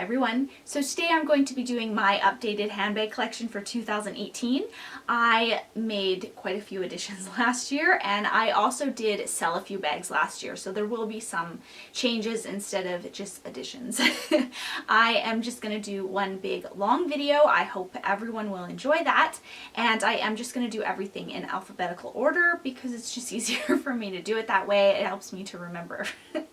Hi everyone. So today I'm going to be doing my updated handbag collection for 2018. I made quite a few additions last year, and I also did sell a few bags last year, so there will be some changes instead of just additions. I am just going to do one big long video. I hope everyone will enjoy that, and I am just going to do everything in alphabetical order because it's just easier for me to do it that way. It helps me to remember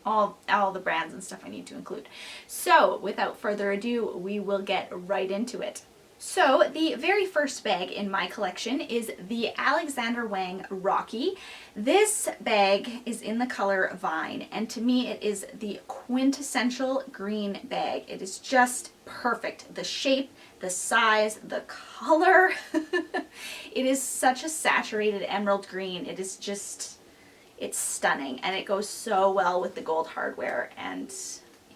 all the brands and stuff I need to include. So without further ado, we will get right into it. So the very first bag in my collection is the Alexander Wang Rocky. This bag is in the color Vine, and to me it is the quintessential green bag. It is just perfect. The shape, the size, the color. It is such a saturated emerald green. It is just, it's stunning, and it goes so well with the gold hardware, and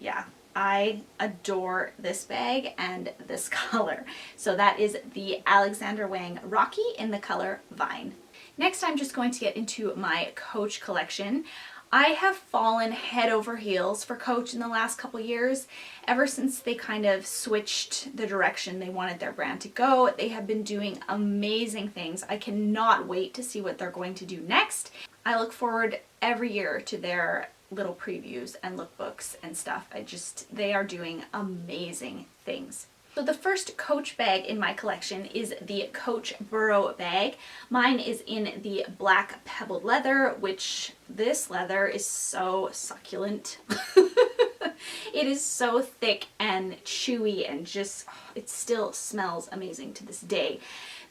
yeah. I adore this bag and this color. So that is the Alexander Wang Rocky in the color Vine. Next, I'm just going to get into my Coach collection. I have fallen head over heels for Coach in the last couple years. Ever since they kind of switched the direction they wanted their brand to go, they have been doing amazing things. I cannot wait to see what they're going to do next. I look forward every year to their little previews and lookbooks and stuff. They are doing amazing things. So the first Coach bag in my collection is the Coach Burrow bag. Mine is in the black pebbled leather, which this leather is so succulent. It is so thick and chewy and just, it still smells amazing to this day.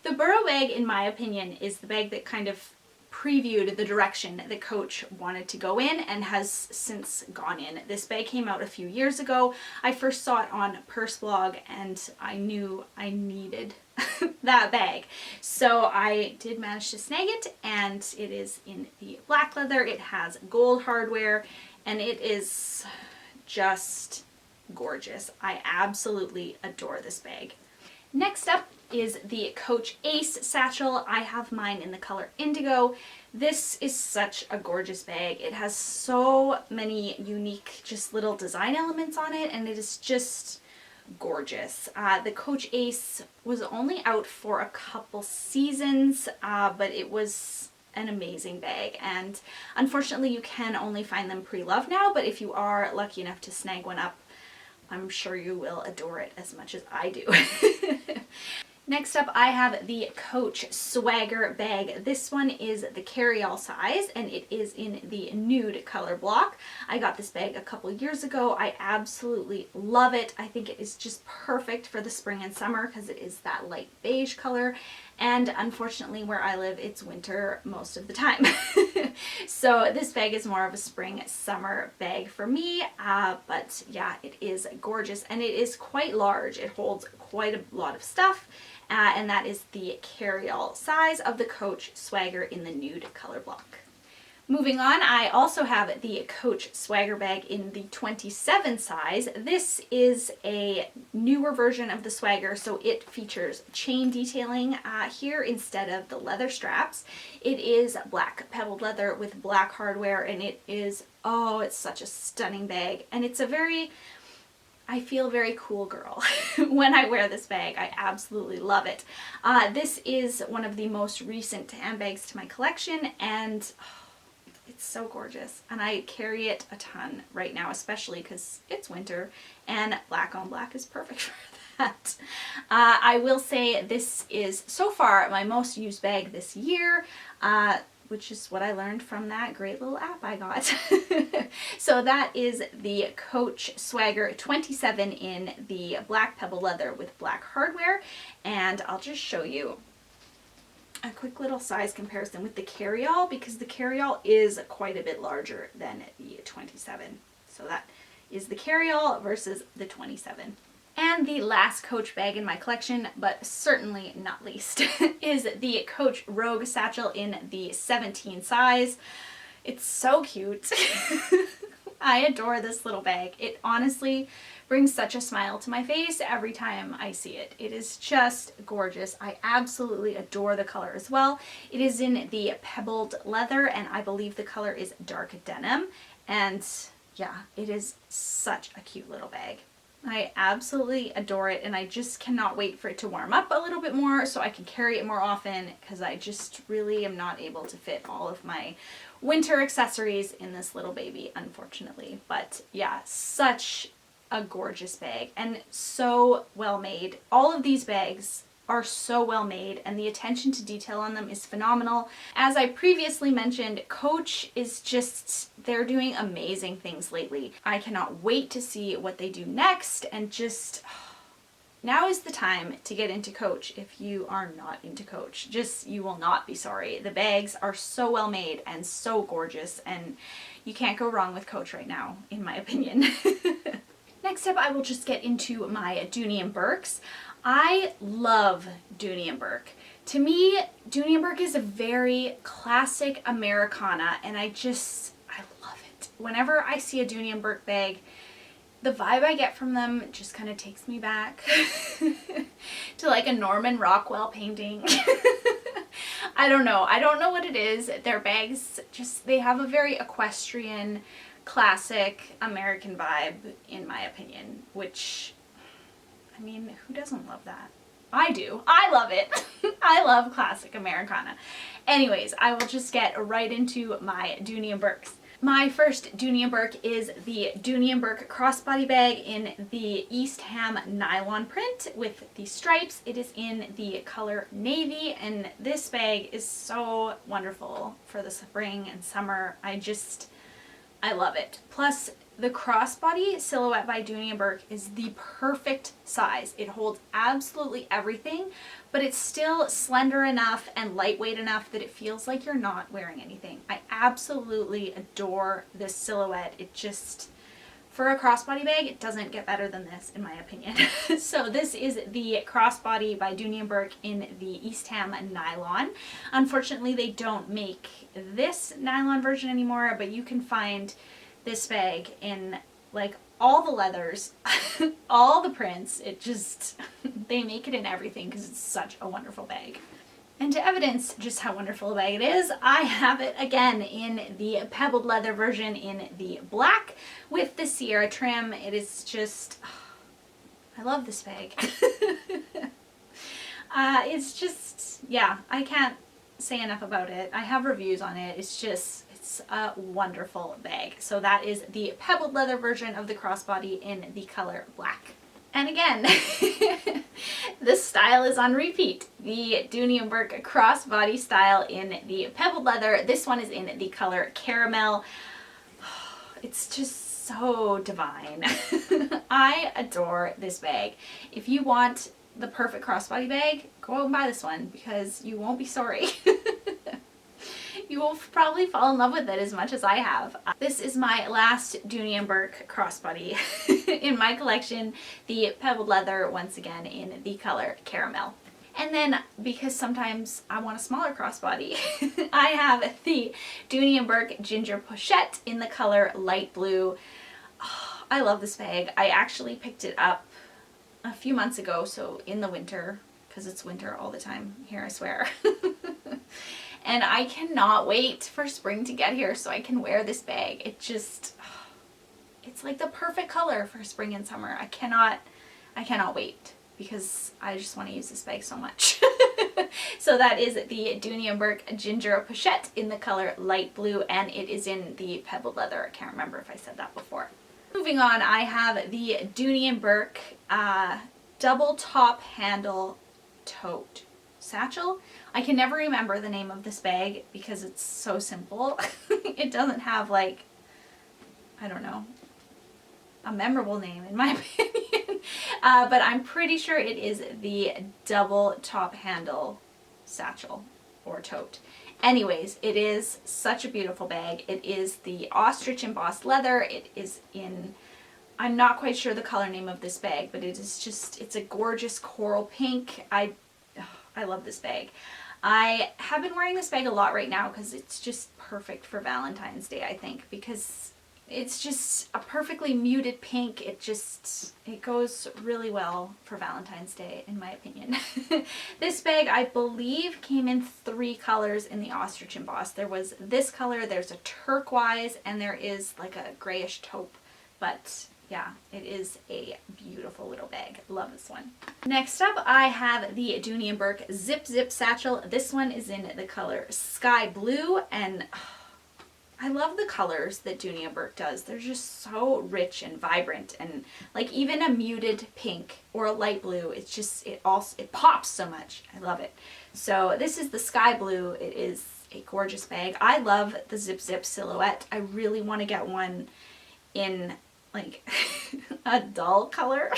The Burrow bag, in my opinion, is the bag that kind of previewed the direction that Coach wanted to go in and has since gone in. This bag came out a few years ago. I first saw it on Purse Blog and I knew I needed that bag. So I did manage to snag it, and it is in the black leather. It has gold hardware and it is just gorgeous. I absolutely adore this bag. Next up is the Coach Ace satchel. I have mine in the color indigo. This is such a gorgeous bag. It has so many unique just little design elements on it, and it is just gorgeous. The Coach Ace was only out for a couple seasons, but it was an amazing bag, and unfortunately you can only find them pre-loved now, but if you are lucky enough to snag one up, I'm sure you will adore it as much as I do. Next up, I have the Coach Swagger bag. This one is the carry-all size, and it is in the nude color block. I got this bag a couple years ago. I absolutely love it. I think it is just perfect for the spring and summer because it is that light beige color, and unfortunately where I live it's winter most of the time. So this bag is more of a spring summer bag for me, but yeah, it is gorgeous and it is quite large. It holds quite a lot of stuff, and that is the carry-all size of the Coach Swagger in the nude color block. Moving on, I also have the Coach Swagger bag in the 27 size. This is a newer version of the Swagger, so it features chain detailing here instead of the leather straps. It is black pebbled leather with black hardware, and it is, oh, it's such a stunning bag, and it's a very, I feel very cool girl when I wear this bag. I absolutely love it. This is one of the most recent handbags to my collection, and it's so gorgeous, and I carry it a ton right now, especially because it's winter and black on black is perfect for that. I will say this is so far my most used bag this year, which is what I learned from that great little app I got. So that is the Coach Swagger 27 in the black pebble leather with black hardware, and I'll just show you a quick little size comparison with the carry-all, because the carry-all is quite a bit larger than the 27. So that is the carry-all versus the 27. And the last Coach bag in my collection, but certainly not least, is the Coach Rogue satchel in the 17 size. It's so cute. I adore this little bag. It honestly brings such a smile to my face every time I see it. It is just gorgeous. I absolutely adore the color as well. It is in the pebbled leather, and I believe the color is dark denim. And yeah, it is such a cute little bag. I absolutely adore it, and I just cannot wait for it to warm up a little bit more so I can carry it more often, because I just really am not able to fit all of my winter accessories in this little baby, unfortunately. But yeah, such a gorgeous bag and so well made. All of these bags are so well made, and the attention to detail on them is phenomenal. As I previously mentioned, Coach is just, they're doing amazing things lately. I cannot wait to see what they do next, and just now is the time to get into Coach. If you are not into Coach, just, you will not be sorry. The bags are so well made and so gorgeous, and you can't go wrong with Coach right now, in my opinion. Next up, I will just get into my Dooney Bourkes. I love Dooney Bourke. To me, Dooney Bourke is a very classic Americana, and I love it. Whenever I see a Dooney Bourke bag, the vibe I get from them just kind of takes me back to like a Norman Rockwell painting. I don't know what it is. Their bags just, they have a very equestrian, classic American vibe, in my opinion, which, I mean, who doesn't love that? I do. I love it. I love classic Americana. Anyways, I will just get right into my Dooney Bourkes. My first Dooney Bourke is the Dooney Bourke crossbody bag in the East Ham nylon print with the stripes. It is in the color navy, and this bag is so wonderful for the spring and summer. I love it. Plus, the crossbody silhouette by Dooney Bourke is the perfect size. It holds absolutely everything, but it's still slender enough and lightweight enough that it feels like you're not wearing anything. I absolutely adore this silhouette. It just, for a crossbody bag, it doesn't get better than this, in my opinion. So this is the crossbody by Dooney Bourke in the East Ham nylon. Unfortunately, they don't make this nylon version anymore, but you can find this bag in like all the leathers, all the prints. It just, they make it in everything because it's such a wonderful bag. And to evidence just how wonderful a bag it is, I have it again in the pebbled leather version in the black with the Sierra trim. It is just, I love this bag. It's just, yeah, I can't say enough about it. I have reviews on it. It's a wonderful bag. So that is the pebbled leather version of the crossbody in the color black. And again, this style is on repeat. The Dooney Bourke crossbody style in the pebbled leather. This one is in the color caramel. It's just so divine. I adore this bag. If you want the perfect crossbody bag, go out and buy this one, because you won't be sorry. You will probably fall in love with it as much as I have. This is my last Dooney Bourke crossbody in my collection, the pebbled leather, once again in the color caramel. And then, because sometimes I want a smaller crossbody, I have the Dooney Bourke ginger pochette in the color light blue. Oh, I love this bag. I actually picked it up a few months ago, so in the winter, because it's winter all the time here, I swear. And I cannot wait for spring to get here so I can wear this bag. It just, it's like the perfect color for spring and summer. I cannot wait, because I just want to use this bag so much. So that is the Dooney Bourke ginger pochette in the color light blue, and it is in the pebbled leather. I can't remember if I said that before. Moving on, I have the Dooney Bourke double top handle tote satchel. I can never remember the name of this bag because it's so simple. It doesn't have, like, I don't know, a memorable name in my opinion. But I'm pretty sure it is the double top handle satchel or tote. Anyways, it is such a beautiful bag. It is the ostrich embossed leather. It is in, I'm not quite sure the color name of this bag, but it is just, it's a gorgeous coral pink. I love this bag. I have been wearing this bag a lot right now because it's just perfect for Valentine's Day, I think, because it's just a perfectly muted pink. It goes really well for Valentine's Day, in my opinion. This bag, I believe, came in 3 colors in the ostrich emboss. There was this color, there's a turquoise, and there is like a grayish taupe. But yeah, it is a beautiful little bag. Love this one. Next up, I have the Dooney Bourke Zip Satchel. This one is in the color Sky Blue, and I love the colors that Dooney Bourke does. They're just so rich and vibrant, and like even a muted pink or a light blue, it's just, it pops so much. I love it. So this is the Sky Blue. It is a gorgeous bag. I love the Zip silhouette. I really want to get one in like a dull color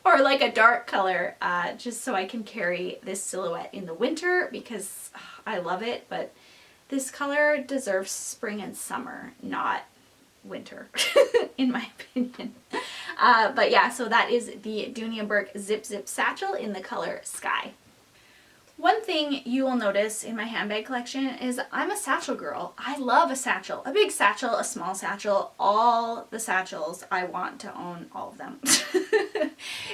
or like a dark color, just so I can carry this silhouette in the winter, because I love it, but this color deserves spring and summer, not winter, in my opinion. But yeah, so that is the Dooney Bourke Zip Satchel in the color Sky. One thing you will notice in my handbag collection is I'm a satchel girl. I love a satchel. A big satchel, a small satchel, all the satchels. I want to own all of them.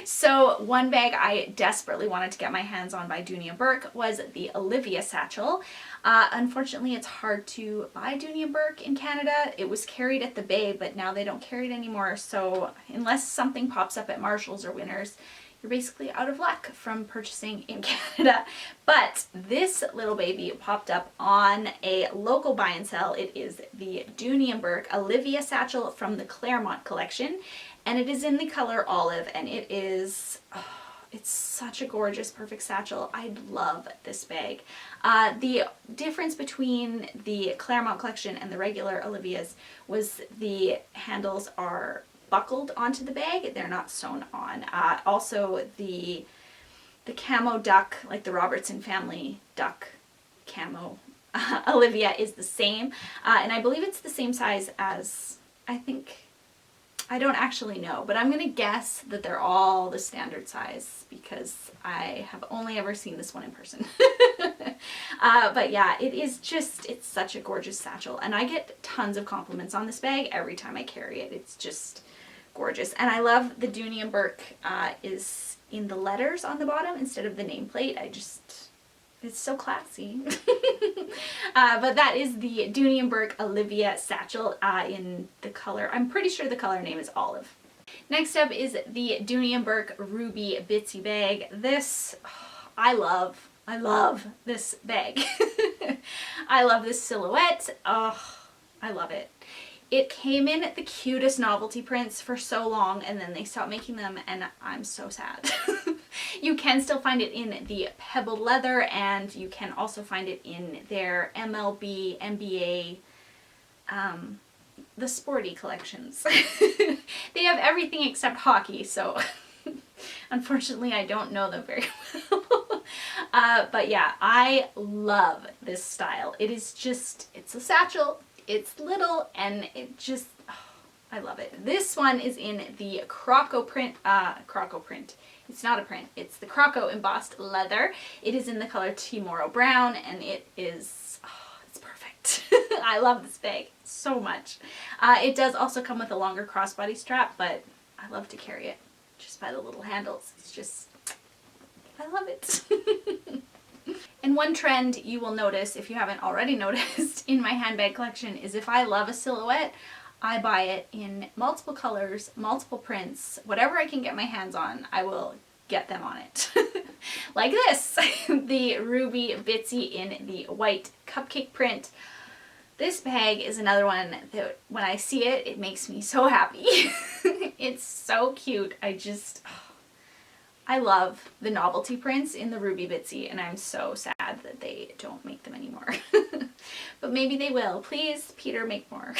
So one bag I desperately wanted to get my hands on by Dooney Bourke was the Olivia satchel. Unfortunately, it's hard to buy Dooney Bourke in Canada. It was carried at the Bay, but now they don't carry it anymore. So unless something pops up at Marshalls or Winners, you're basically out of luck from purchasing in Canada. But this little baby popped up on a local buy and sell. It is the Dooney Bourke Olivia satchel from the Claremont collection, and it is in the color olive, and it is, it's such a gorgeous, perfect satchel. I love this bag. The difference between the Claremont collection and the regular Olivia's was the handles are buckled onto the bag. They're not sewn on. Also the camo duck, like the Robertson family duck camo Olivia, is the same. And I believe it's the same size as, I don't actually know, but I'm gonna guess that they're all the standard size because I have only ever seen this one in person. But yeah, it is just, it's such a gorgeous satchel, and I get tons of compliments on this bag every time I carry it. It's just gorgeous. And I love the Dooney Bourke is in the letters on the bottom instead of the nameplate. It's so classy. But that is the Dooney Bourke Olivia satchel in the color, I'm pretty sure the color name is olive. Next up is the Dooney Bourke Ruby Bitsy bag. This, I love this bag. I love this silhouette. Oh, I love it. It came in the cutest novelty prints for so long, and then they stopped making them, and I'm so sad. You can still find it in the pebbled leather, and you can also find it in their L.A.M.B, NBA, the sporty collections. They have everything except hockey, so unfortunately I don't know them very well. But yeah, I love this style. It is just, it's a satchel. It's little, and it just, oh, I love it. This one is in the Croco print, it's not a print, it's the Croco embossed leather. It is in the color Tomorrow Brown, and it is, oh, it's perfect. I love this bag so much. It does also come with a longer crossbody strap, but I love to carry it just by the little handles. It's just, I love it. And one trend you will notice, if you haven't already noticed, in my handbag collection is if I love a silhouette, I buy it in multiple colors, multiple prints, whatever I can get my hands on, I will get them on it. Like this, the Ruby Bitsy in the white cupcake print. This bag is another one that when I see it, it makes me so happy. It's so cute. I love the novelty prints in the Ruby Bitsy, and I'm so sad that they don't make them anymore. But maybe they will. Please, Peter, make more.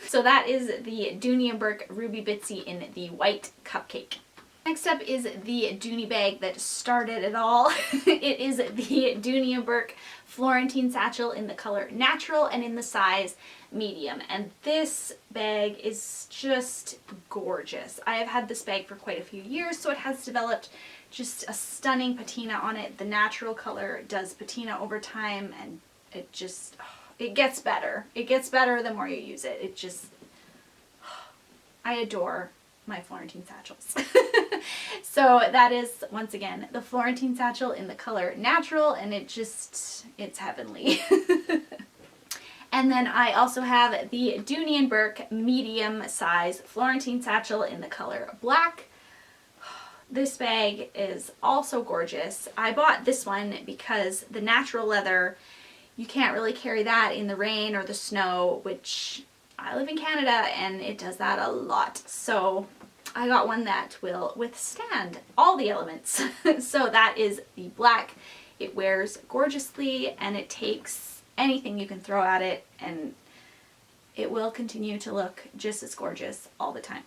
So that is the Dooney Bourke Ruby Bitsy in the white cupcake. Next up is the Dooney bag that started it all. It is the Dooney Bourke Florentine satchel in the color natural and in the size medium, and this bag is just gorgeous. I have had this bag for quite a few years, so it has developed just a stunning patina on it. The natural color does patina over time, and it just, it gets better. It gets better the more you use it. It just, I adore my Florentine satchels. So that is, once again, the Florentine satchel in the color natural, and it's heavenly. And then I also have the Dooney Bourke medium size Florentine satchel in the color black. This bag is also gorgeous. I bought this one because the natural leather, you can't really carry that in the rain or the snow, which I live in Canada and it does that a lot. So I got one that will withstand all the elements. So that is the black. It wears gorgeously and it takes anything you can throw at it and it will continue to look just as gorgeous all the time.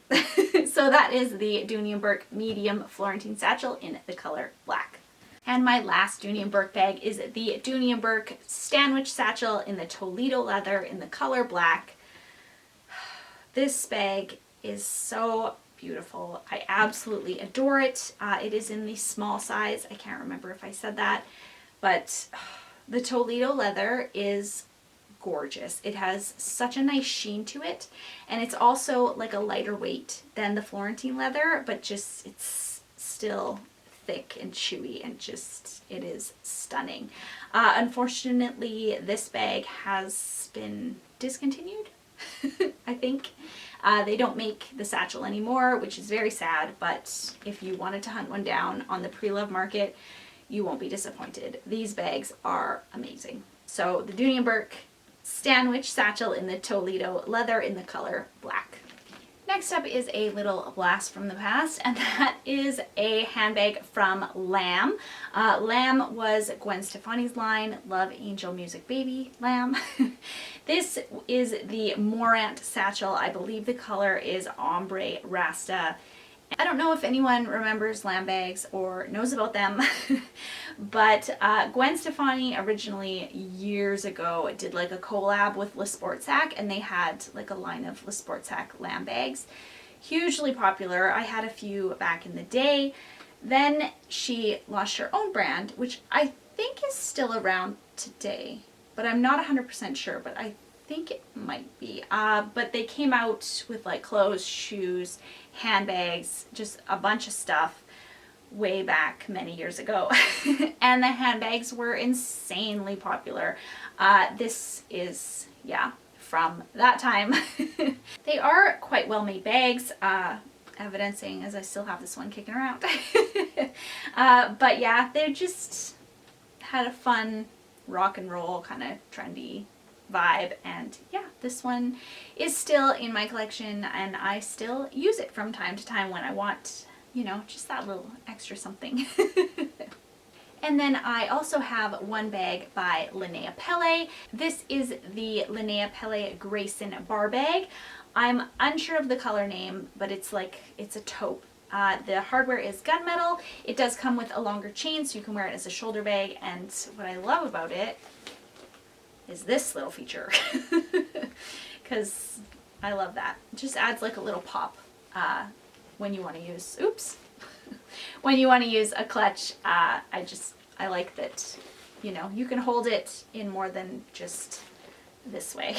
So that is the Dooney Bourke medium Florentine satchel in the color black. And my last Dooney Bourke bag is the Dooney Bourke sandwich satchel in the Toledo leather in the color black. This bag is so beautiful. I absolutely adore it. It is in the small size. I can't remember if I said that, but the Toledo leather is gorgeous. It has such a nice sheen to it, and it's also like a lighter weight than the Florentine leather, but just it's still thick and chewy and just it is stunning. Unfortunately, this bag has been discontinued. I think they don't make the satchel anymore, which is very sad, but if you wanted to hunt one down on the pre-love market, you won't be disappointed. These bags are amazing. So the Dooney Bourke sandwich satchel in the Toledo leather in the color black. Next up is a little blast from the past, and that is a handbag from L.A.M.B. L.A.M.B was Gwen Stefani's line, Love Angel Music Baby, L.A.M.B. This is the Morant satchel. I believe the color is Ombre Rasta. I don't know if anyone remembers L.A.M.B bags or knows about them, but Gwen Stefani originally years ago did like a collab with Le Sportsac, and they had like a line of Le Sportsac L.A.M.B bags. Hugely popular. I had a few back in the day. Then she launched her own brand, which I think is still around today, but I'm not 100% sure, but I think it might be. But they came out with like clothes, shoes, handbags, just a bunch of stuff way back many years ago. And the handbags were insanely popular. This is, yeah, from that time. They are quite well made bags, evidencing as I still have this one kicking around. But yeah, they just had a fun rock and roll kind of trendy vibe, and yeah, this one is still in my collection and I still use it from time to time when I want, you know, just that little extra something. And then I also have one bag by Linnea Pelle. This is the Linnea Pelle Grayson bar bag. I'm unsure of the color name, but it's like, it's a taupe. The hardware is gunmetal. It does come with a longer chain so you can wear it as a shoulder bag, and what I love about it is this little feature, because I love that. It just adds like a little pop when you want to use, oops, when you want to use a clutch. I like that, you know, you can hold it in more than just this way.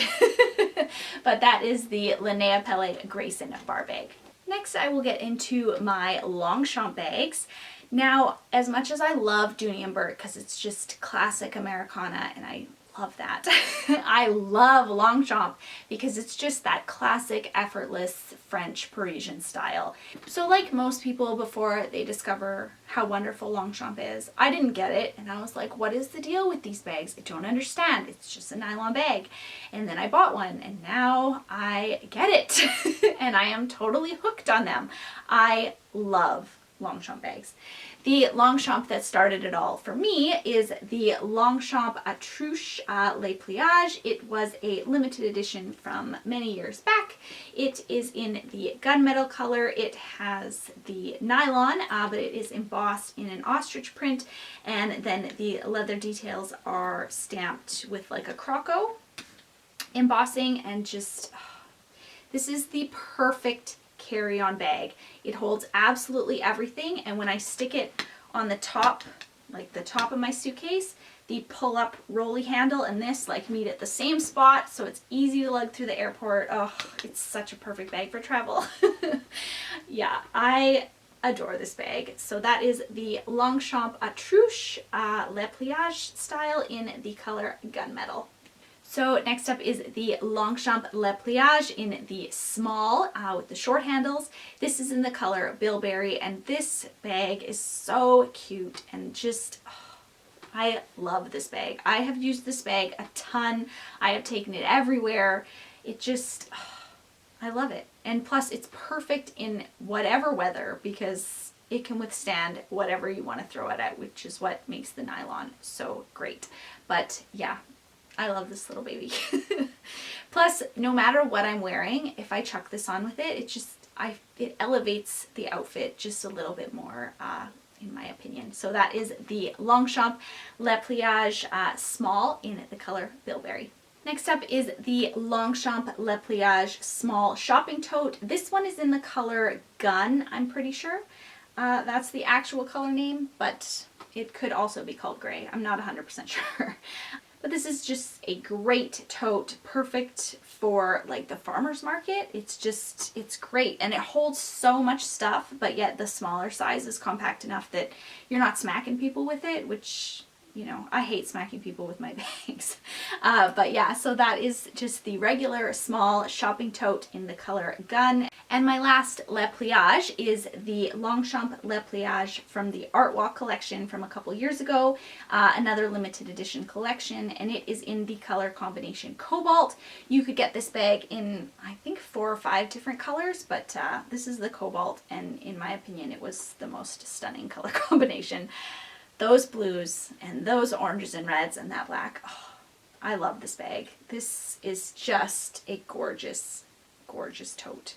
But that is the Linnea Pelle Grayson bar bag. Next, I will get into my Longchamp bags. Now, as much as I love Dooney Bourke because it's just classic Americana, and I love that. I love Longchamp because it's just that classic, effortless French Parisian style. So like most people before they discover how wonderful Longchamp is, I didn't get it, and I was like, what is the deal with these bags? I don't understand. It's just a nylon bag. And then I bought one, and now I get it. And I am totally hooked on them. I love Longchamp bags. The Longchamp that started it all for me is the Longchamp Autruche Le Pliage. It was a limited edition from many years back. It is in the gunmetal color. It has the nylon, but it is embossed in an ostrich print, and then the leather details are stamped with like a croco embossing, and just, this is the perfect carry-on bag. It holds absolutely everything, and when I stick it on the top, like the top of my suitcase, the pull-up rolly handle and this like meet at the same spot, so it's easy to lug through the airport. Oh, it's such a perfect bag for travel. Yeah, I adore this bag. So that is the Longchamp Autruche Le Pliage style in the color gunmetal. So next up is the Longchamp Le Pliage in the small with the short handles. This is in the color Bilberry, and this bag is so cute and just, oh, I love this bag. I have used this bag a ton. I have taken it everywhere. It just, oh, I love it. And plus it's perfect in whatever weather because it can withstand whatever you want to throw it at, which is what makes the nylon so great. But yeah, I love this little baby. Plus, no matter what I'm wearing, if I chuck this on with it, it elevates the outfit just a little bit more, in my opinion. So that is the Longchamp Le Pliage small in the color Bilberry. Next up is the Longchamp Le Pliage small shopping tote. This one is in the color Gun, I'm pretty sure. That's the actual color name, but it could also be called gray. I'm not 100% sure. But this is just a great tote, perfect for like the farmer's market. It's great, and it holds so much stuff, but yet the smaller size is compact enough that you're not smacking people with it, which, you know, I hate smacking people with my bags. But yeah, so that is just the regular small shopping tote in the color Gun. And my last Le Pliage is the Longchamp Le Pliage from the Art Walk collection from a couple years ago. Another limited edition collection, and it is in the color combination Cobalt. You could get this bag in, I think, 4 or 5 different colors, but this is the Cobalt, and in my opinion, it was the most stunning color combination. Those blues and those oranges and reds and that black. Oh, I love this bag. This is just a gorgeous, gorgeous tote.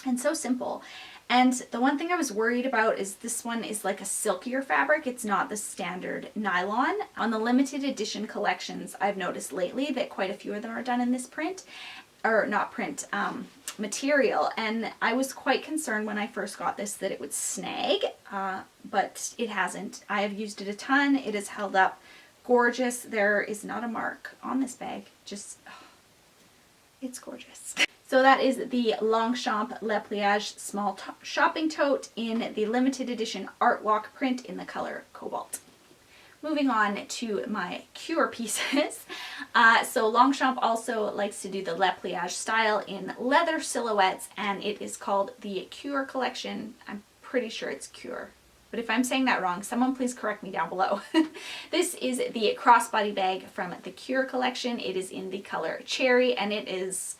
And so simple. And the one thing I was worried about is this one is like a silkier fabric. It's not the standard nylon. On the limited edition collections, I've noticed lately that quite a few of them are done in this print, or not print, material. And I was quite concerned when I first got this that it would snag, but it hasn't. I have used it a ton. It has held up gorgeous. There is not a mark on this bag. Just, oh, it's gorgeous. So that is the Longchamp Le Pliage small shopping tote in the limited edition Art Walk print in the color Cobalt. Moving on to my cure pieces. So Longchamp also likes to do the Le Pliage style in leather silhouettes, and it is called the Cure collection. I'm pretty sure it's Cure, but if I'm saying that wrong, someone please correct me down below. This is the crossbody bag from the Cure collection. It is in the color Cherry, and it is,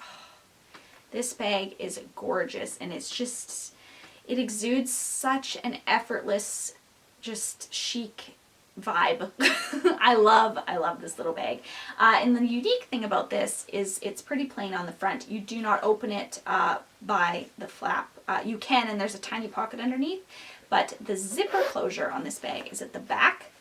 this bag is gorgeous, and it's just, it exudes such an effortless, just chic vibe. I love this little bag. And the unique thing about this is it's pretty plain on the front. You do not open it by the flap. You can, and there's a tiny pocket underneath, but the zipper closure on this bag is at the back.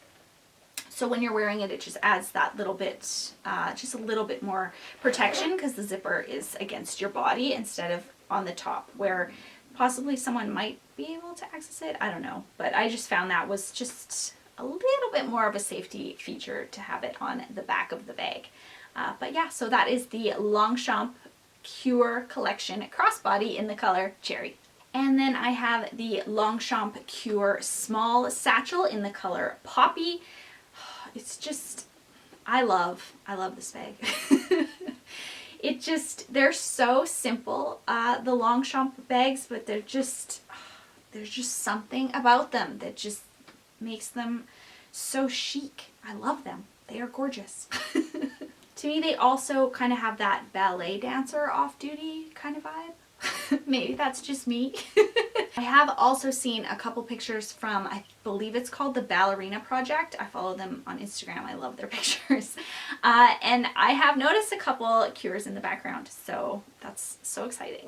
So when you're wearing it, it just adds that little bit, just a little bit more protection, because the zipper is against your body instead of on the top where possibly someone might be able to access it. I don't know, but I just found that was just a little bit more of a safety feature to have it on the back of the bag. But yeah, so that is the Longchamp Cure collection crossbody in the color Cherry. And then I have the Longchamp Cure small satchel in the color Poppy. It's just, I love this bag. It just, they're so simple, the Longchamp bags, but they're just, there's just something about them that just makes them so chic. I love them. They are gorgeous. To me, they also kind of have that ballet dancer off-duty kind of vibe. Maybe that's just me. I have also seen a couple pictures from, I believe it's called the Ballerina Project. I follow them on Instagram. I love their pictures. And I have noticed a couple cures in the background, so that's so exciting.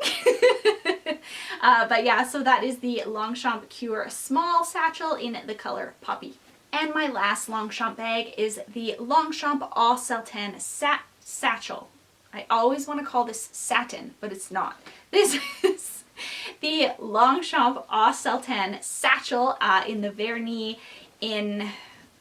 But yeah, so that is the Longchamp Cure small satchel in the color Poppy. And my last Longchamp bag is the Longchamp Au Satin satchel. I always want to call this satin, but it's not. This is the Longchamp Au Satin satchel in the vernis in,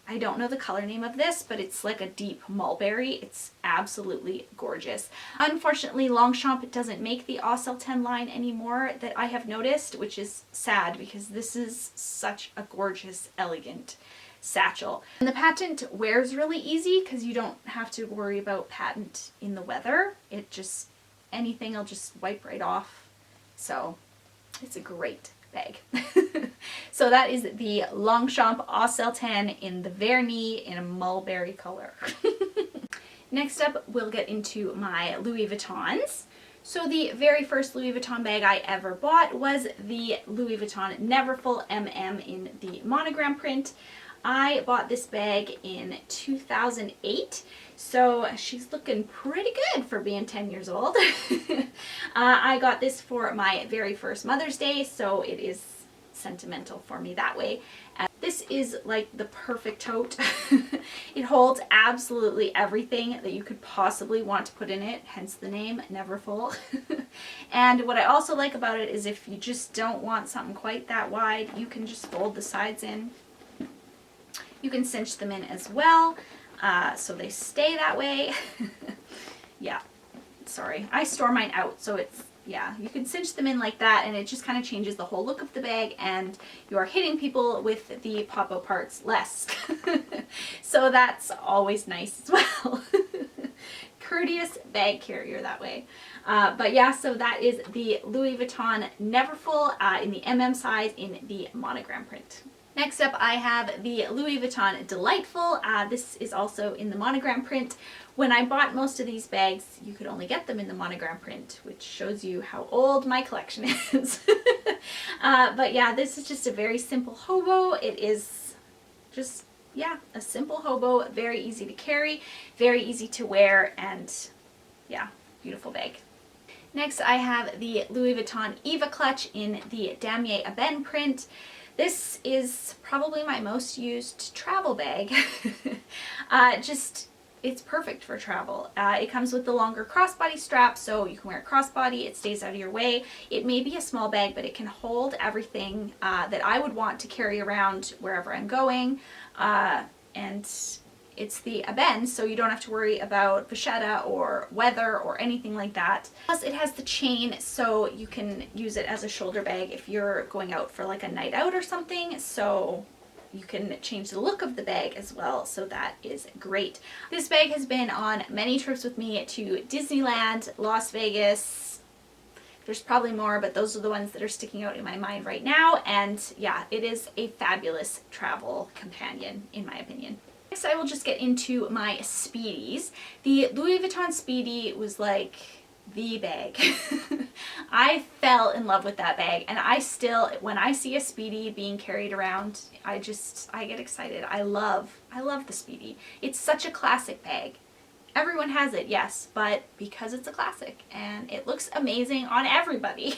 I don't know the color name of this, but it's like a deep mulberry. It's absolutely gorgeous. Unfortunately, Longchamp doesn't make the Au Satin line anymore that I have noticed, which is sad because this is such a gorgeous, elegant satchel. And the patent wears really easy because you don't have to worry about patent in the weather. It just, anything will just wipe right off. So it's a great bag. So that is the Longchamp Ocel 10 in the Vernis in a mulberry color. Next up, we'll get into my Louis Vuittons. So the very first Louis Vuitton bag I ever bought was the Louis Vuitton Neverfull MM in the monogram print. I bought this bag in 2008, so she's looking pretty good for being 10 years old. I got this for my very first Mother's Day, so it is sentimental for me that way. This is like the perfect tote. It holds absolutely everything that you could possibly want to put in it, hence the name, Neverfull. And what I also like about it is if you just don't want something quite that wide, you can just fold the sides in. You can cinch them in as well, so they stay that way. Yeah, sorry, I store mine out, so it's, yeah, you can cinch them in like that, and it just kind of changes the whole look of the bag, and you are hitting people with the pop-out parts less. So that's always nice as well. Courteous bag carrier that way. But yeah, so that is the Louis Vuitton Neverfull in the MM size in the monogram print. Next up, I have the Louis Vuitton Delightful. This is also in the monogram print. When I bought most of these bags, you could only get them in the monogram print, which shows you how old my collection is. But yeah, this is just a very simple hobo. It is just, yeah, a simple hobo, very easy to carry, very easy to wear, and yeah, beautiful bag. Next, I have the Louis Vuitton Eva clutch in the Damier Ebene print. This is probably my most used travel bag. It's perfect for travel. It comes with the longer crossbody strap, so you can wear it crossbody, it stays out of your way. It may be a small bag, but it can hold everything that I would want to carry around wherever I'm going. And it's the Ebene, so you don't have to worry about vachetta or weather or anything like that. Plus it has the chain, so you can use it as a shoulder bag if you're going out for like a night out or something. So you can change the look of the bag as well, so that is great. This bag has been on many trips with me to Disneyland, Las Vegas. There's probably more, but those are the ones that are sticking out in my mind right now. And yeah, it is a fabulous travel companion in my opinion. Next, I will just get into my Speedies. The Louis Vuitton Speedy was like the bag. I fell in love with that bag, and I still, when I see a Speedy being carried around, I get excited. I love the Speedy. It's such a classic bag. Everyone has it, yes, but because it's a classic and it looks amazing on everybody.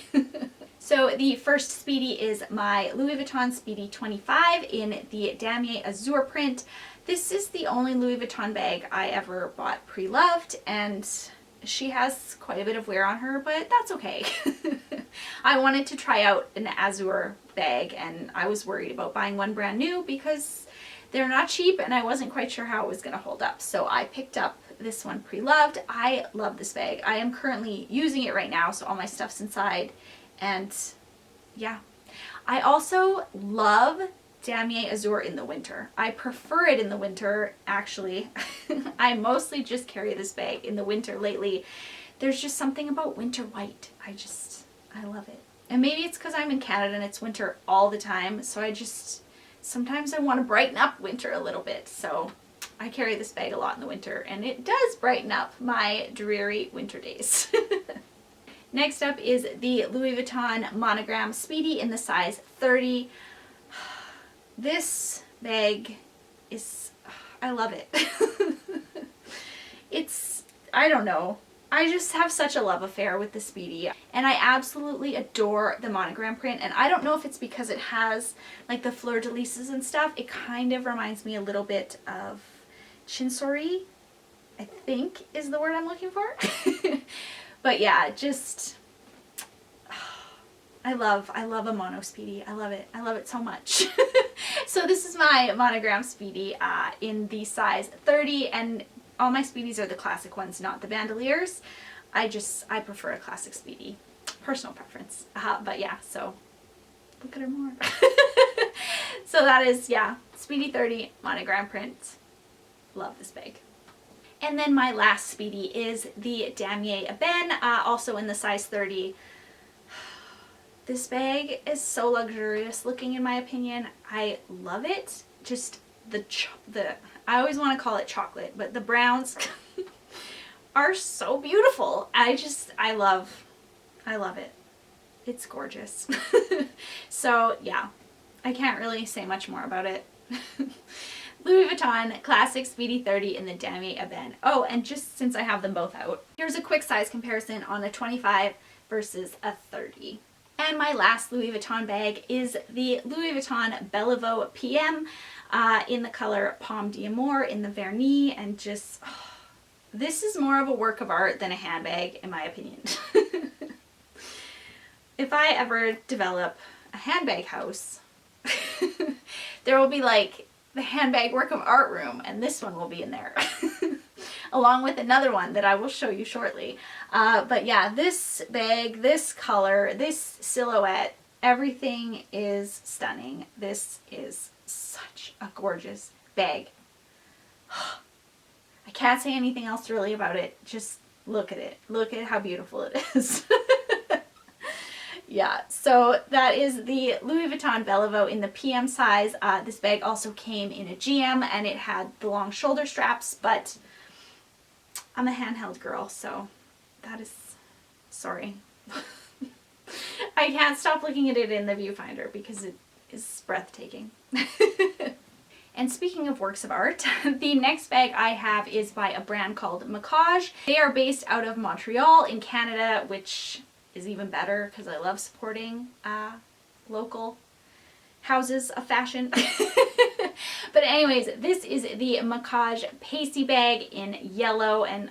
So the first Speedy is my Louis Vuitton Speedy 25 in the Damier Azur print. This is the only Louis Vuitton bag I ever bought pre-loved, and she has quite a bit of wear on her, but that's okay. I wanted to try out an Azur bag, and I was worried about buying one brand new because they're not cheap, and I wasn't quite sure how it was going to hold up. So I picked up this one pre-loved. I love this bag. I am currently using it right now, so all my stuff's inside, and yeah. I also love Damier Azur in the winter. I prefer it in the winter, actually. I mostly just carry this bag in the winter lately. There's just something about winter white. I love it. And maybe it's because I'm in Canada and it's winter all the time, so sometimes I want to brighten up winter a little bit, so I carry this bag a lot in the winter, and it does brighten up my dreary winter days. Next up is the Louis Vuitton Monogram Speedy in the size 30. This bag is, I love it. I don't know. I just have such a love affair with the Speedy, and I absolutely adore the monogram print. And I don't know if it's because it has like the fleur-de-lises and stuff. It kind of reminds me a little bit of Chinsori, I think is the word I'm looking for. But yeah, just I love a mono Speedy. I love it. I love it so much. So this is my monogram Speedy in the size 30, and all my Speedies are the classic ones, not the bandoliers. I prefer a classic Speedy. Personal preference. But yeah, so look at her more. So that is, yeah, Speedy 30 monogram print. Love this bag. And then my last Speedy is the L.A.M.B, also in the size 30. This bag is so luxurious looking in my opinion. I love it. Just I always want to call it chocolate, but the browns are so beautiful. I love it. It's gorgeous. So yeah, I can't really say much more about it. Louis Vuitton Classic Speedy 30 in the L.A.M.B. Oh, and just since I have them both out, here's a quick size comparison on a 25 versus a 30. And my last Louis Vuitton bag is the Louis Vuitton Bellevaux PM in the color Pomme d'Amour in the vernis, and just, this is more of a work of art than a handbag in my opinion. If I ever develop a handbag house, there will be like the handbag work of art room, and this one will be in there. Along with another one that I will show you shortly. But yeah, this bag, this color, this silhouette, everything is stunning. This is such a gorgeous bag. I can't say anything else really about it. Just look at it. Look at how beautiful it is. Yeah, so that is the Louis Vuitton Bellevaux in the PM size. This bag also came in a GM, and it had the long shoulder straps, but I'm a handheld girl, so that is, sorry. I can't stop looking at it in the viewfinder because it is breathtaking. And speaking of works of art, the next bag I have is by a brand called Mackage. They are based out of Montreal in Canada, which is even better because I love supporting local houses of fashion. But anyways, this is the Mackage Pacey bag in yellow, and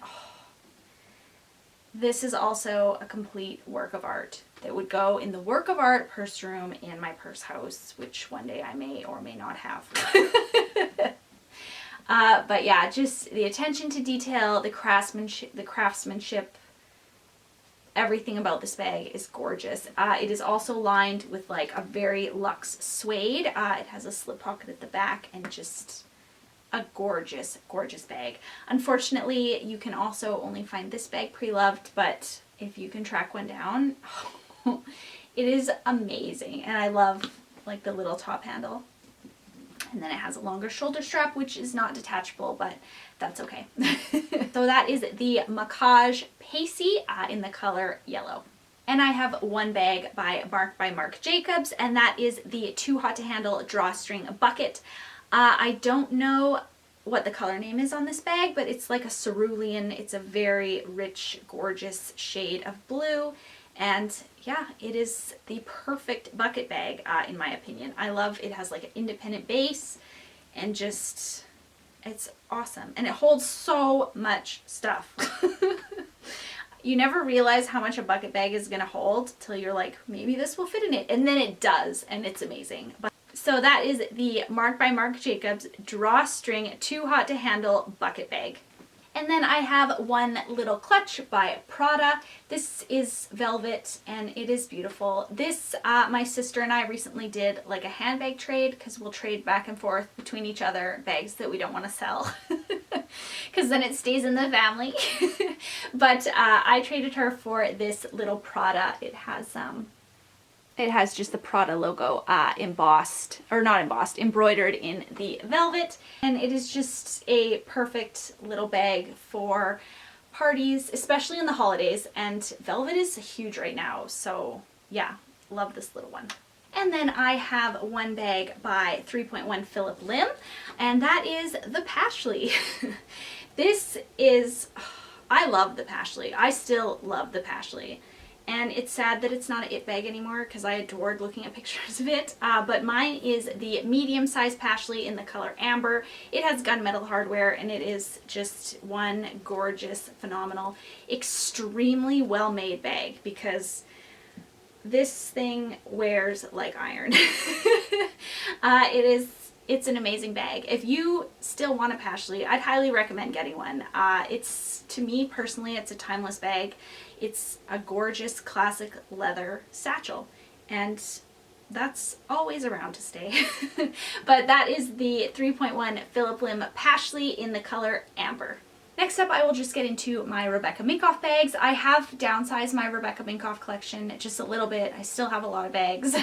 this is also a complete work of art that would go in the work of art purse room in my purse house, which one day I may or may not have. But yeah, just the attention to detail, the craftsmanship, everything about this bag is gorgeous. It is also lined with like a very luxe suede. It has a slip pocket at the back, and just a gorgeous, gorgeous bag. Unfortunately, you can also only find this bag pre-loved, but if you can track one down, it is amazing. And I love like the little top handle. And then it has a longer shoulder strap, which is not detachable, but that's okay. So that is the Mackage Pacey in the color yellow. And I have one bag by Marc Jacobs, and that is the Too Hot to Handle Drawstring Bucket. I don't know what the color name is on this bag, but it's like a cerulean. It's a very rich, gorgeous shade of blue. And yeah, it is the perfect bucket bag in my opinion. I love it. Has like an independent base, and just, it's awesome. And it holds so much stuff. You never realize how much a bucket bag is going to hold till you're like, maybe this will fit in it. And then it does, and it's amazing. So that is the Marc by Marc Jacobs Drawstring Too Hot to Handle Bucket Bag. And then I have one little clutch by Prada. This is velvet, and it is beautiful. This, my sister and I recently did like a handbag trade, because we'll trade back and forth between each other bags that we don't want to sell. Because then it stays in the family. But I traded her for this little Prada. It has just the Prada logo embossed, or not embossed, embroidered in the velvet. And it is just a perfect little bag for parties, especially in the holidays. And velvet is huge right now. So yeah, love this little one. And then I have one bag by 3.1 Phillip Lim, and that is the Pashley. This is, I love the Pashley. I still love the Pashley. And it's sad that it's not an it bag anymore, because I adored looking at pictures of it. But mine is the medium-sized Pashley in the color amber. It has gunmetal hardware, and it is just one gorgeous, phenomenal, extremely well-made bag, because this thing wears like iron. It's an amazing bag. If you still want a Pashley, I'd highly recommend getting one. To me personally, it's a timeless bag. It's a gorgeous classic leather satchel, and that's always around to stay. But that is the 3.1 Phillip Lim Pashley in the color Amber. Next up, I will just get into my Rebecca Minkoff bags. I have downsized my Rebecca Minkoff collection just a little bit. I still have a lot of bags,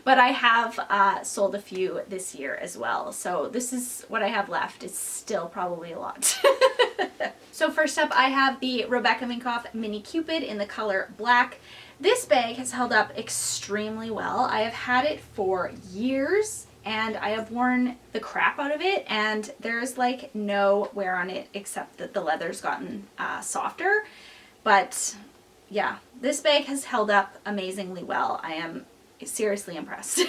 but I have sold a few this year as well. So this is what I have left. It's still probably a lot. So first up, I have the Rebecca Minkoff Mini Cupid in the color Black. This bag has held up extremely well. I have had it for years and I have worn the crap out of it, and there's like no wear on it except that the leather's gotten softer. But yeah, this bag has held up amazingly well. I am seriously impressed.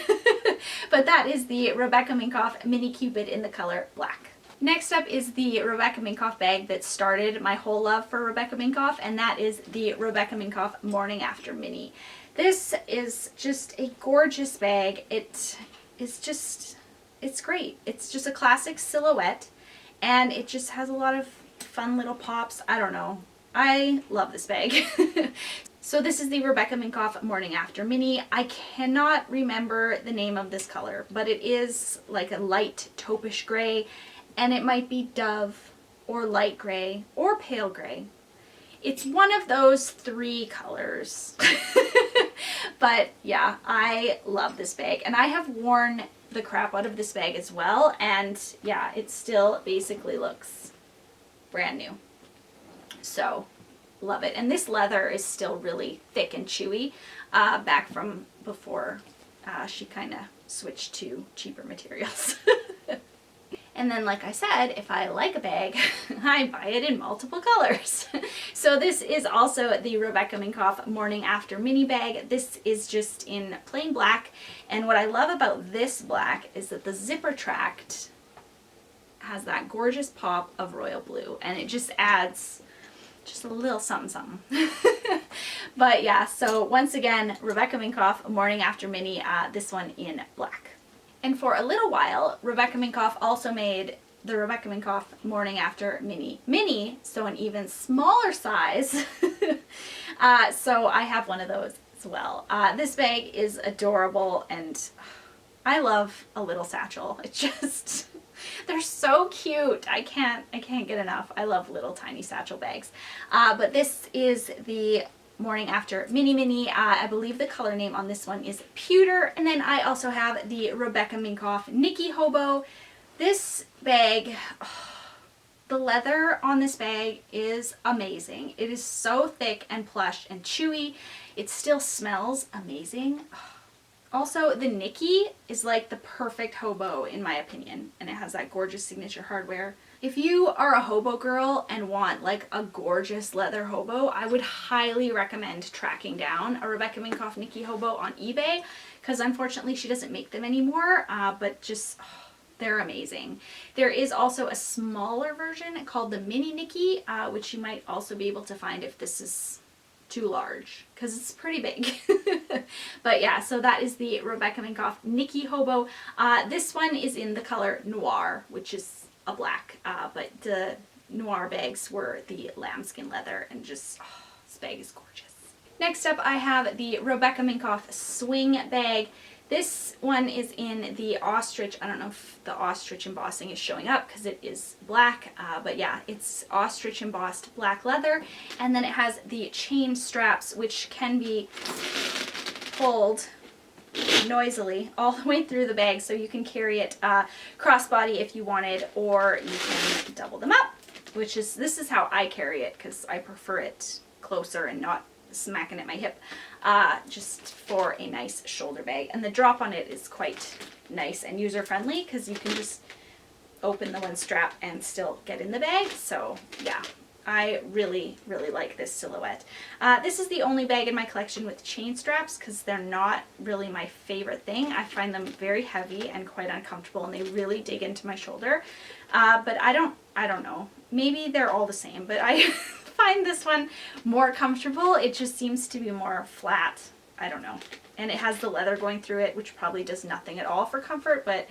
But that is the Rebecca Minkoff Mini Cupid in the color Black. Next up is the Rebecca Minkoff bag that started my whole love for Rebecca Minkoff, and that is the Rebecca Minkoff Morning After Mini. This is just a gorgeous bag. It's great. It's just a classic silhouette, and it just has a lot of fun little pops. I don't know. I love this bag. So this is the Rebecca Minkoff Morning After Mini. I cannot remember the name of this color, but it is like a light taupish gray, and it might be dove or light gray or pale gray. It's one of those three colors. But yeah, I love this bag, and I have worn the crap out of this bag as well, and yeah, it still basically looks brand new. So love it. And this leather is still really thick and chewy, back from before she kind of switched to cheaper materials. And then, like I said, if I like a bag, I buy it in multiple colors. So this is also the Rebecca Minkoff Morning After Mini bag. This is just in plain black. And what I love about this black is that the zipper tract has that gorgeous pop of royal blue. And it just adds just a little something something. But yeah, so once again, Rebecca Minkoff Morning After Mini, this one in black. And for a little while, Rebecca Minkoff also made the Rebecca Minkoff Morning After Mini, so an even smaller size. So I have one of those as well. This bag is adorable, and I love a little satchel. It just, they're so cute. I can't get enough. I love little tiny satchel bags. But this is the Morning After Mini. I believe the color name on this one is Pewter. And then I also have the Rebecca Minkoff Nikki Hobo. This bag, the leather on this bag is amazing. It is so thick and plush and chewy. It still smells amazing. Also, the Nikki is like the perfect hobo in my opinion, and it has that gorgeous signature hardware. If you are a hobo girl and want like a gorgeous leather hobo, I would highly recommend tracking down a Rebecca Minkoff Nikki Hobo on eBay, because unfortunately she doesn't make them anymore, but just, they're amazing. There is also a smaller version called the Mini Nikki, which you might also be able to find if this is too large, because it's pretty big. But yeah, so that is the Rebecca Minkoff Nikki Hobo. This one is in the color Noir, which is a black, but the Noir bags were the lambskin leather, and just, this bag is gorgeous. Next up, I have the Rebecca Minkoff Swing bag. This one is in the ostrich. I don't know if the ostrich embossing is showing up because it is black, but yeah, it's ostrich embossed black leather, and then it has the chain straps, which can be pulled noisily all the way through the bag, so you can carry it crossbody if you wanted, or you can double them up, which is, this is how I carry it because I prefer it closer and not smacking at my hip, just for a nice shoulder bag. And the drop on it is quite nice and user friendly because you can just open the one strap and still get in the bag. So yeah, I really like this silhouette. This is the only bag in my collection with chain straps because they're not really my favorite thing. I find them very heavy and quite uncomfortable, and they really dig into my shoulder. But I don't know. Maybe they're all the same, but I find this one more comfortable. It just seems to be more flat. I don't know. And it has the leather going through it, which probably does nothing at all for comfort, but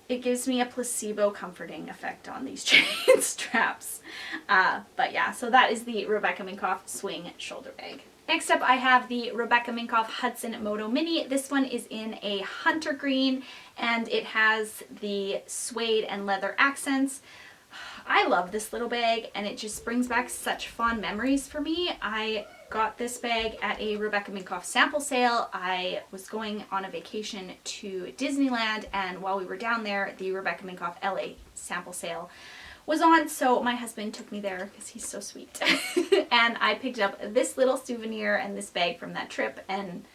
it gives me a placebo comforting effect on these chain straps. But yeah, so that is the Rebecca Minkoff Swing shoulder bag. Next up I have the Rebecca Minkoff Hudson Moto Mini. This one is in a hunter green and it has the suede and leather accents. I love this little bag and it just brings back such fond memories for me. I got this bag at a Rebecca Minkoff sample sale. I was going on a vacation to Disneyland, and while we were down there, the Rebecca Minkoff LA sample sale was on, so my husband took me there because he's so sweet. And I picked up this little souvenir and this bag from that trip, and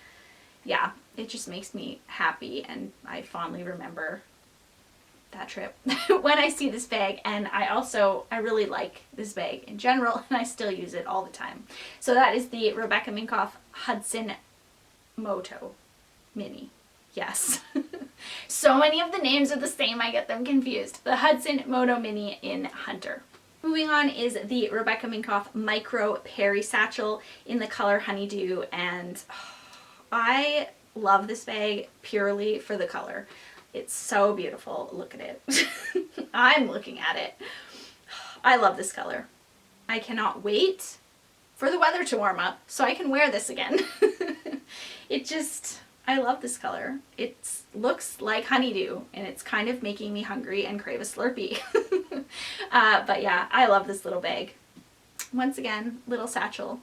yeah, it just makes me happy and I fondly remember that trip when I see this bag. And I really like this bag in general and I still use it all the time. So that is the Rebecca Minkoff Hudson Moto Mini. Yes. So many of the names are the same, I get them confused. The Hudson Moto Mini in Hunter. Moving on is the Rebecca Minkoff Micro Perry Satchel in the color Honeydew, and I love this bag purely for the color. It's so beautiful. Look at it. I'm looking at it. I love this color. I cannot wait for the weather to warm up so I can wear this again. I love this color. It looks like honeydew and it's kind of making me hungry and crave a Slurpee. But yeah, I love this little bag. Once again, little satchel.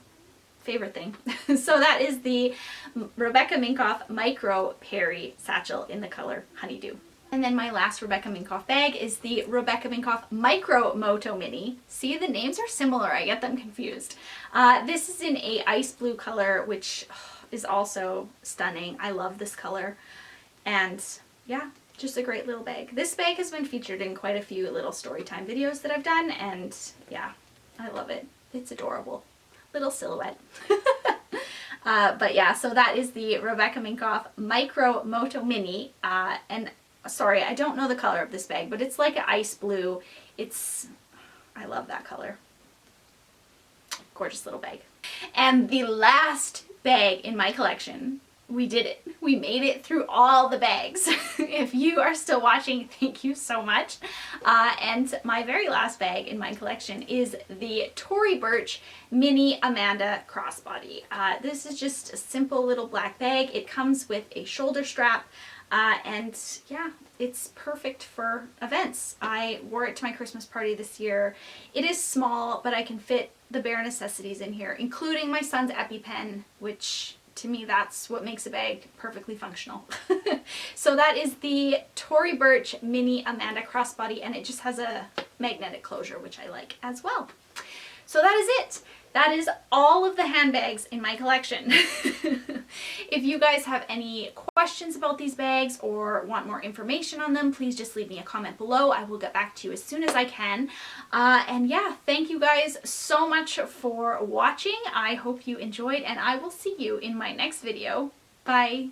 Favorite thing. So that is the Rebecca Minkoff Micro Perry Satchel in the color Honeydew. And then my last Rebecca Minkoff bag is the Rebecca Minkoff Micro Moto Mini. See, the names are similar. I get them confused. This is in a ice blue color, which is also stunning. I love this color. And yeah, just a great little bag. This bag has been featured in quite a few little story time videos that I've done, and yeah, I love it. It's adorable. Little silhouette. But yeah, so that is the Rebecca Minkoff Micro Moto Mini. And sorry, I don't know the color of this bag, but it's like an ice blue. I love that color. Gorgeous little bag. And the last bag in my collection, we did it. We made it through all the bags. If you are still watching, thank you so much. And my very last bag in my collection is the Tory Burch Mini Amanda Crossbody. This is just a simple little black bag. It comes with a shoulder strap. And yeah, it's perfect for events. I wore it to my Christmas party this year. It is small, but I can fit the bare necessities in here, including my son's EpiPen, which to me, that's what makes a bag perfectly functional. So that is the Tory Burch Mini Amanda Crossbody, and it just has a magnetic closure, which I like as well. So that is it. That is all of the handbags in my collection. If you guys have any questions about these bags or want more information on them, please just leave me a comment below. I will get back to you as soon as I can. And yeah, thank you guys so much for watching. I hope you enjoyed, and I will see you in my next video. Bye.